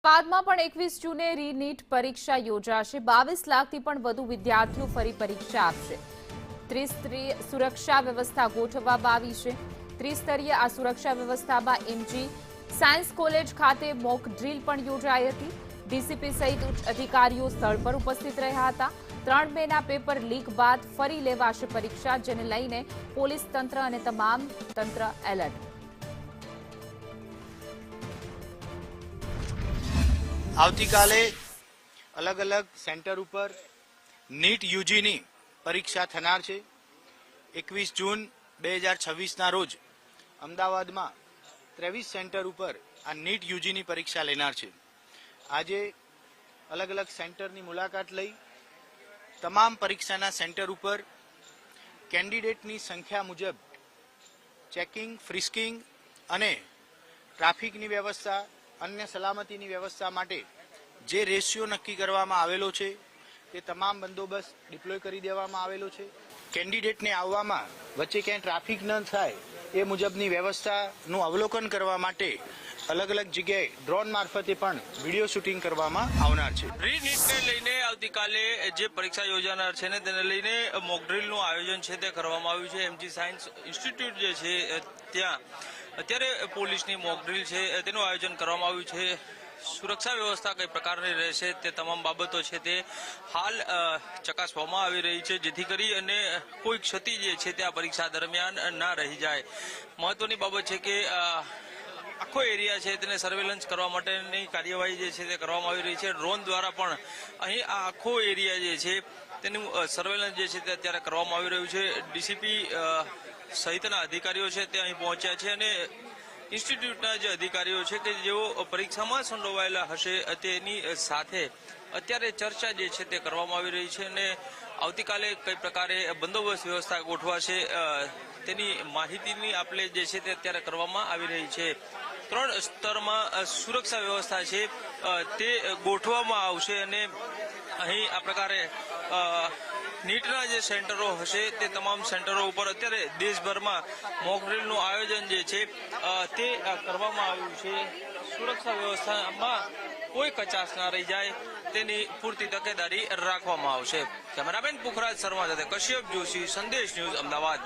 અમદાવાદમાં પણ 21 જૂને રીનીટ પરીક્ષા યોજાશે। 22 લાખથી પણ વધુ વિદ્યાર્થીઓ ફરી પરીક્ષા આપશે। ત્રિસ્તરીય સુરક્ષા વ્યવસ્થા ગોઠવવામાં આવી છે। ત્રિસ્તરીય આ સુરક્ષા વ્યવસ્થામાં એમજી સાયન્સ કોલેજ ખાતે મોક ડ્રીલ પણ યોજાઈ હતી। ડીસીપી સહિત ઉચ્ચ અધિકારીઓ સ્થળ પર ઉપસ્થિત રહ્યા હતા। 3 મેના પેપર લીક બાદ ફરી લેવાશે પરીક્ષા, જેને લઈને પોલીસ તંત્ર અને તમામ તંત્ર એલર્ટ। આવતીકાલે અલગ અલગ સેન્ટર ઉપર નીટ યુજીની પરીક્ષા થનાર છે। 21 જૂન 2026ના રોજ અમદાવાદમાં 23 સેન્ટર ઉપર આ નીટ યુજીની પરીક્ષા લેનાર છે। આજે અલગ અલગ સેન્ટરની મુલાકાત લઈ તમામ પરીક્ષાના સેન્ટર ઉપર કેન્ડિડેટની સંખ્યા મુજબ ચેકિંગ, ફ્રિસ્કિંગ અને ટ્રાફિકની વ્યવસ્થા, અન્ય સલામતીની વ્યવસ્થા માટે જે રેશિયો નક્કી કરવામાં આવેલો છે તે તમામ બંદોબસ્ત ડિપ્લોય કરી દેવામાં આવેલો છે। કેન્ડિડેટને આવવામાં વચ્ચે ક્યાંય ટ્રાફિક ન થાય એ મુજબની વ્યવસ્થાનું અવલોકન કરવા માટે અલગ અલગ જગ્યાએ ડ્રોન મારફતે પણ વિડીયો શૂટિંગ કરવામાં આવનાર છે। રીનીટને લઈને આવતીકાલે જે પરીક્ષા યોજાનાર છે ને તેને લઈને મોકડ્રીલનું આયોજન છે તે કરવામાં આવ્યું છે। એમજી સાયન્સ ઇન્સ્ટિટ્યૂટ જે છે ત્યાં અત્યારે પોલીસની મોકડ્રીલ છે તેનું આયોજન કરવામાં આવ્યું છે। સુરક્ષા વ્યવસ્થા કઈ પ્રકારની રહેશે તે તમામ બાબતો છે તે હાલ ચકાસવામાં આવી રહી છે, જેથી કરી અને કોઈ ક્ષતિ જે છે તે આ પરીક્ષા દરમિયાન ના રહી જાય। મહત્વની બાબત છે કે આખો એરિયા છે તેને સર્વેલન્સ કરવા માટેની કાર્યવાહી જે છે તે કરવામાં આવી રહી છે। ડ્રોન દ્વારા પણ અહીં આ આખો એરિયા જે છે તેનું સર્વેલન્સ જે છે તે અત્યારે કરવામાં આવી રહ્યું છે। ડીસીપી સહિતના અધિકારીઓ છે તે અહીં પહોંચ્યા છે અને ઇન્સ્ટિટ્યૂટના જે અધિકારીઓ છે કે જેઓ પરીક્ષામાં સંડોવાયેલા હશે તેની સાથે અત્યારે ચર્ચા જે છે તે કરવામાં આવી રહી છે અને આવતીકાલે કઈ પ્રકારે બંદોબસ્ત વ્યવસ્થા ગોઠવાશે તેની માહિતીની આપલે જે છે તે અત્યારે કરવામાં આવી રહી છે। 3 સ્તરમાં સુરક્ષા વ્યવસ્થા છે તે ગોઠવવામાં આવશે અને અહીં આ પ્રકારે નીટના જે સેન્ટરો હશે તે તમામ સેન્ટરો ઉપર અત્યારે દેશભરમાં મોકડ્રીલનું આયોજન જે છે તે કરવામાં આવ્યું છે। સુરક્ષા વ્યવસ્થામાં કોઈ કચાશ ના રહી જાય તેની પૂરતી તકેદારી રાખવામાં આવશે। કેમેરામેન પુખરાજ શર્મા સાથે કશ્યપ જોશી, સંદેશ ન્યૂઝ, અમદાવાદ।